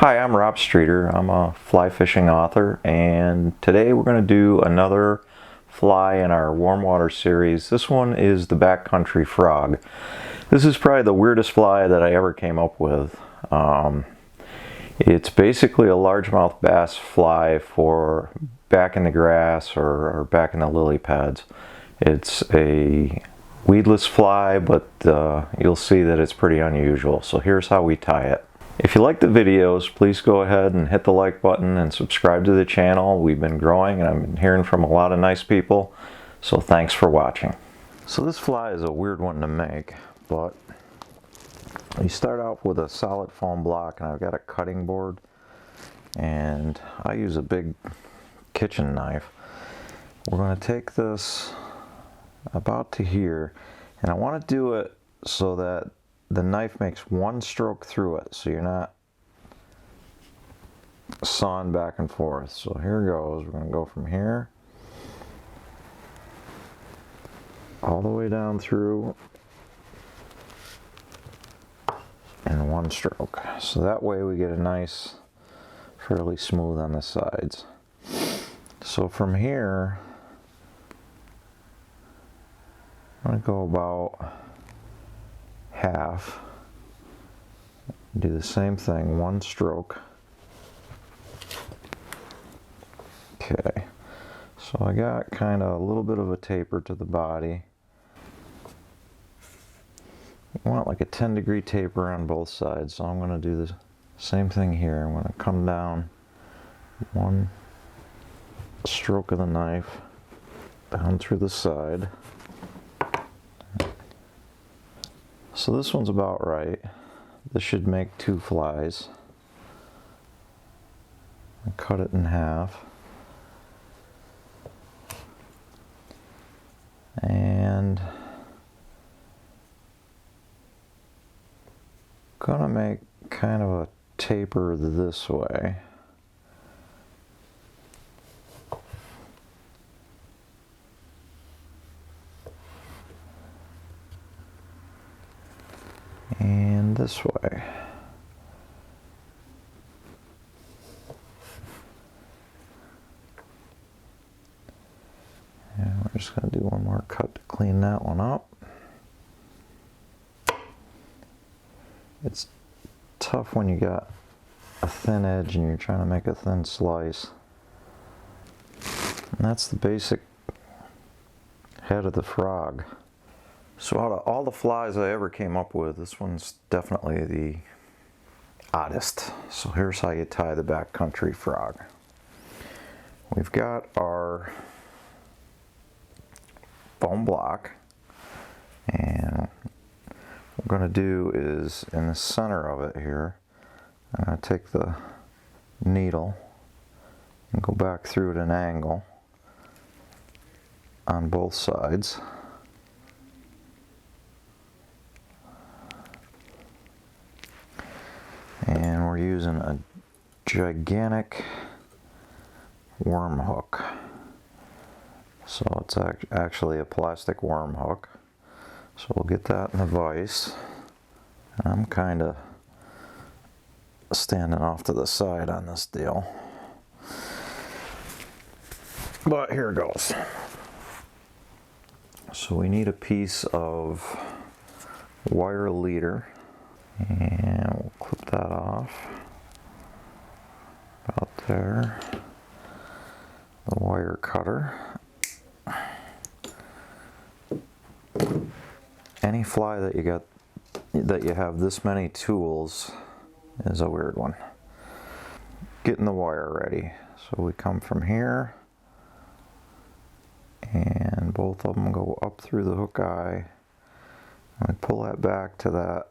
Hi, I'm Rob Streeter. I'm a fly fishing author, and today we're going to do another fly in our Warmwater series. This one is the Backcountry Frog. This is probably the weirdest fly that I ever came up with. It's basically a largemouth bass fly for back in the grass or back in the lily pads. It's a weedless fly, but you'll see that it's pretty unusual. So here's how we tie it. If you like the videos, please go ahead and hit the like button and subscribe to the channel. We've been growing and I've been hearing from a lot of nice people, so thanks for watching. So this fly is a weird one to make, but you start out with a solid foam block, and I've got a cutting board, and I use a big kitchen knife. We're going to take this about to here, and I want to do it so that the knife makes one stroke through it, so you're not sawing back and forth. So here goes. We're going to go from here all the way down through in one stroke. So that way we get a nice, fairly smooth on the sides. So from here, I'm going to go about half, do the same thing, one stroke. Okay, so I got kind of a little bit of a taper to the body. You want like a 10-degree taper on both sides, so I'm going to do the same thing here. I'm going to come down one stroke of the knife down through the side. So this one's about right. This should make 2 flies. I cut it in half. And gonna make kind of a taper this way. And this way. And we're just going to do one more cut to clean that one up. It's tough when you got a thin edge and you're trying to make a thin slice. And that's the basic head of the frog. So out of all the flies I ever came up with, this one's definitely the oddest. So here's how you tie the backcountry frog. We've got our foam block, and what we're going to do is in the center of it here, I'm going to take the needle and go back through at an angle on both sides. And we're using a gigantic worm hook. So it's actually a plastic worm hook. So we'll get that in the vise. I'm kind of standing off to the side on this deal, but here it goes. So we need a piece of wire leader, and we'll clip that off about there. The wire cutter. Any fly that you have this many tools is a weird one. Getting the wire ready. So we come from here, and both of them go up through the hook eye, and we pull that back to that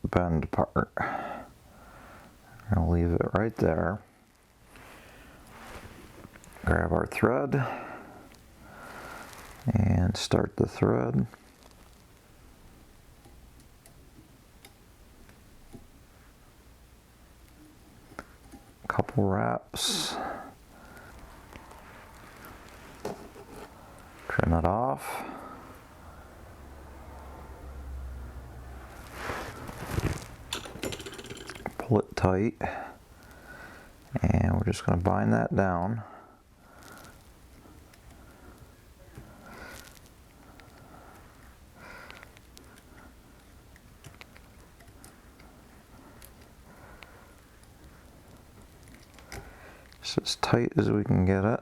bend part. I'm going to leave it right there. Grab our thread and start the thread. Couple wraps. Trim it off. Pull it tight. And we're just going to bind that down. Just as tight as we can get it.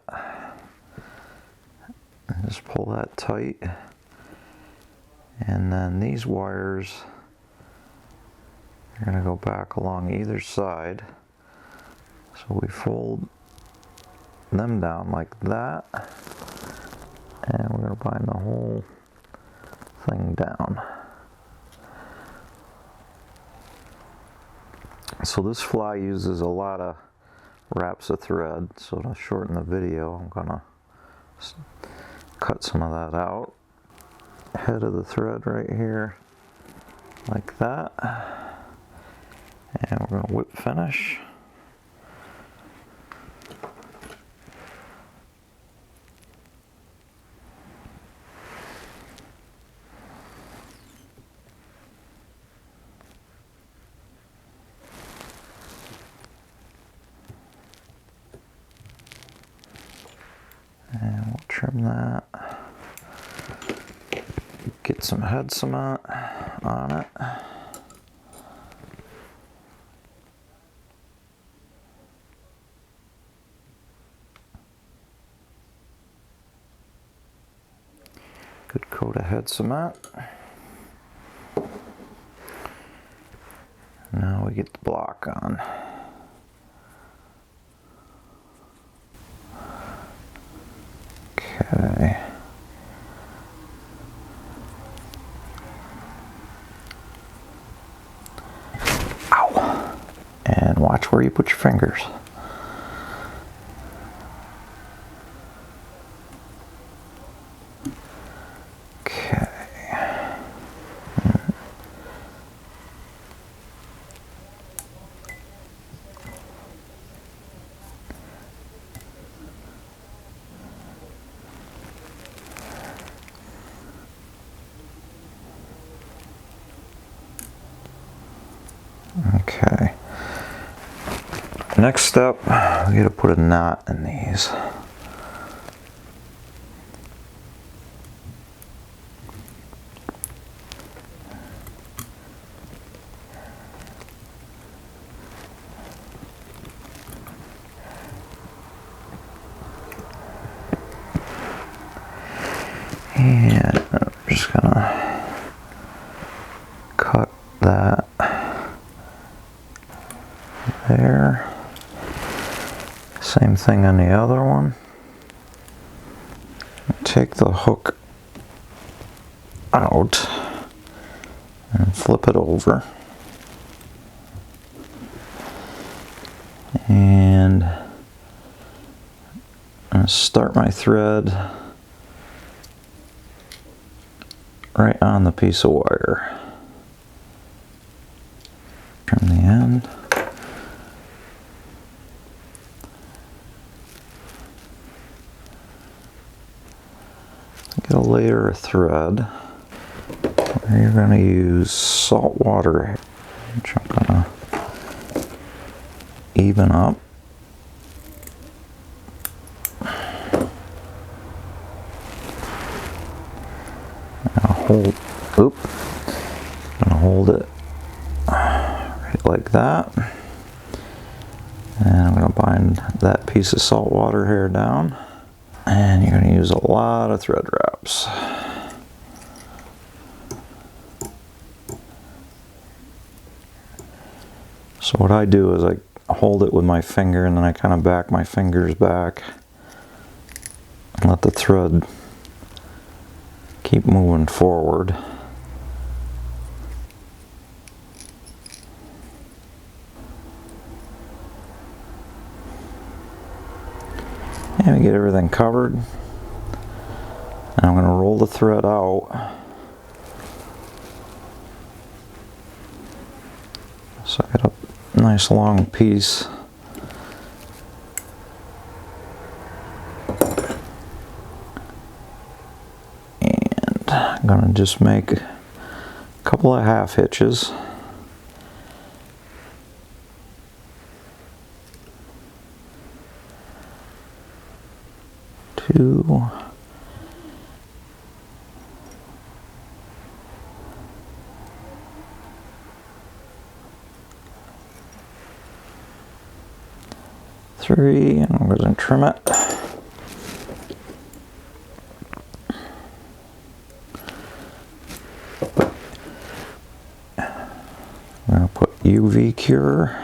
And just pull that tight. And then these wires are going to go back along either side. So we fold them down like that. And we're going to bind the whole thing down. So this fly uses a lot of wraps of thread. So to shorten the video, I'm going to cut some of that out. Head of the thread right here, like that. And we're going to whip finish. And we'll trim that. Get some head cement on it. Good coat of head cement. Now we get the block on. Okay. Ow! And watch where you put your fingers. Okay. Okay. Next step, we gotta put a knot in these. And I'm just gonna cut that there. Same thing on the other one. Take the hook out and flip it over. And I'm going to start my thread right on the piece of wire. Trim the end. Get a layer of thread. You're going to use salt water, which I'm going to even up. I'm going to hold it right like that. And I'm going to bind that piece of salt water here down. And you're going to use a lot of thread wraps. So what I do is I hold it with my finger and then I kind of back my fingers back and let the thread keep moving forward. And we get everything covered. And I'm going to roll the thread out. So I got a nice long piece. And I'm going to just make a couple of half hitches. 2. 3, and I'm going to trim it. I'm going to put UV cure.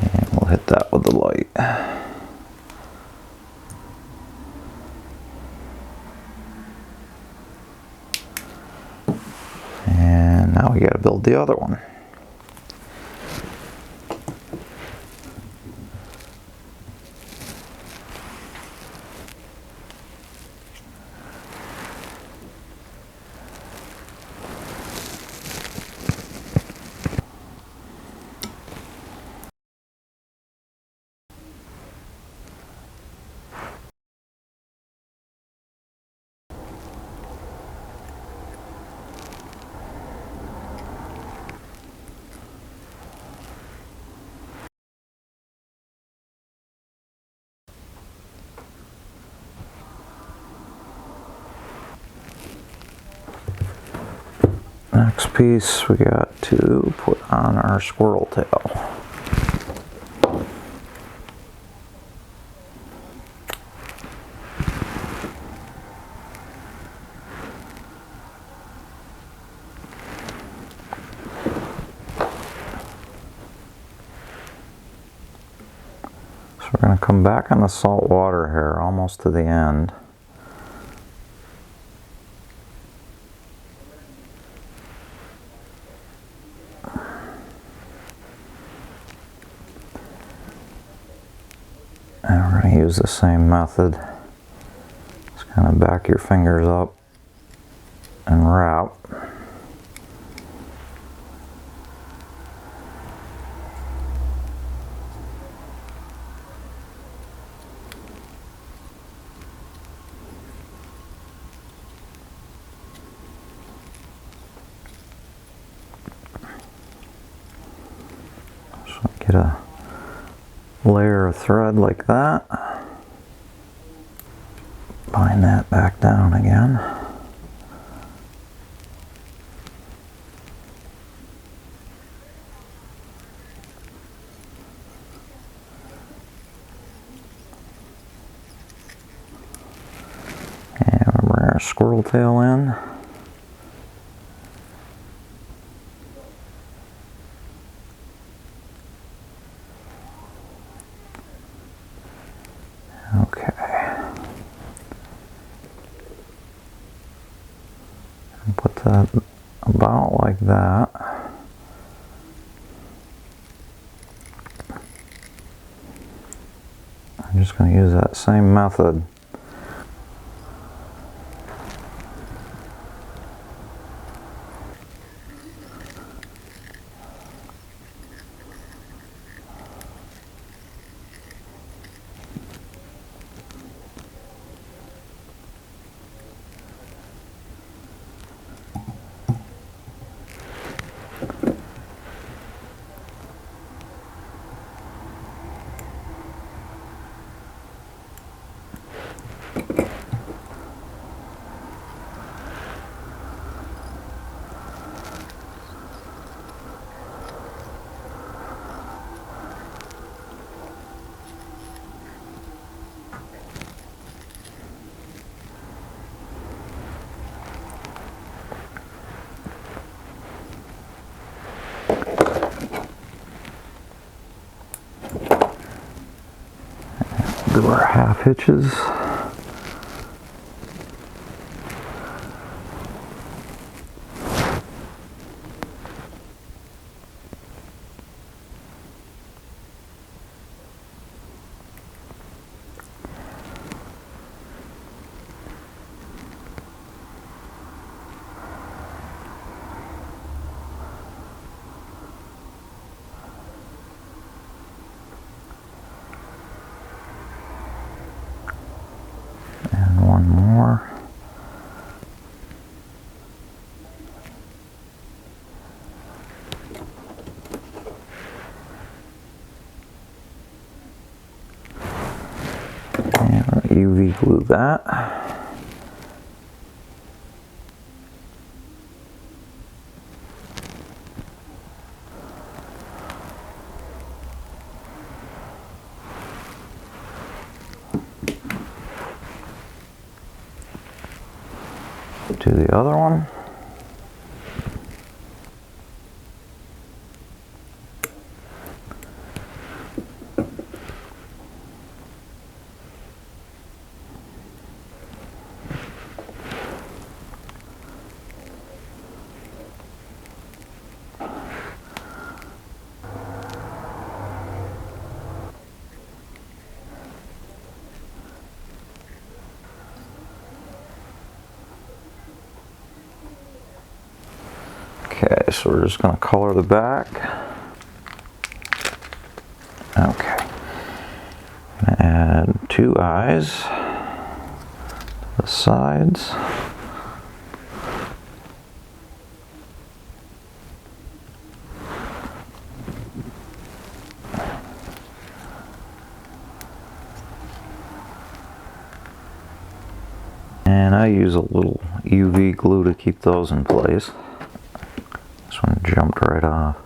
And we'll hit that with the light. And now we got to build the other one. Next piece we got to put on our squirrel tail. So we're going to come back on the salt water here almost to the end. And we're going to use the same method. Just kind of back your fingers up and wrap. So get a layer of thread like that. Bind that back down again. And we'll bring our squirrel tail in. Okay. And put that about like that. I'm just going to use that same method. Do our half hitches. UV glue that. To the other one. Okay, so we're just going to color the back. Okay. I'm going to add 2 eyes to the sides. And I use a little UV glue to keep those in place. This one jumped right off.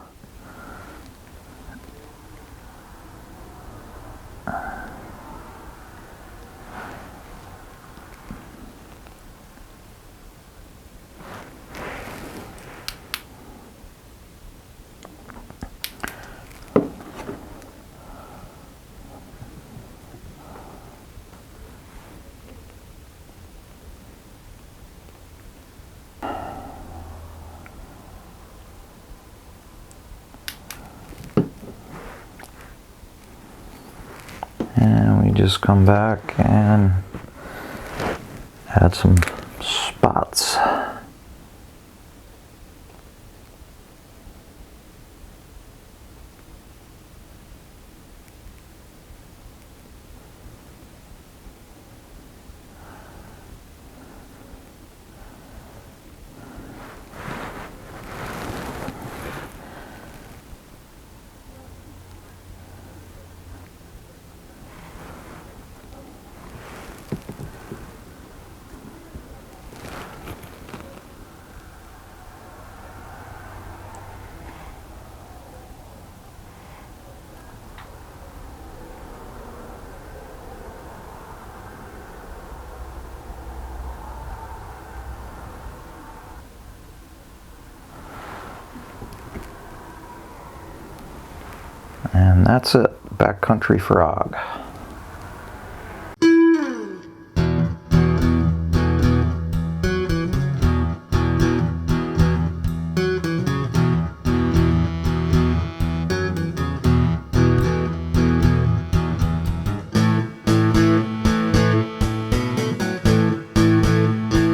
And we just come back and add some spots. And that's it, Backcountry Frog.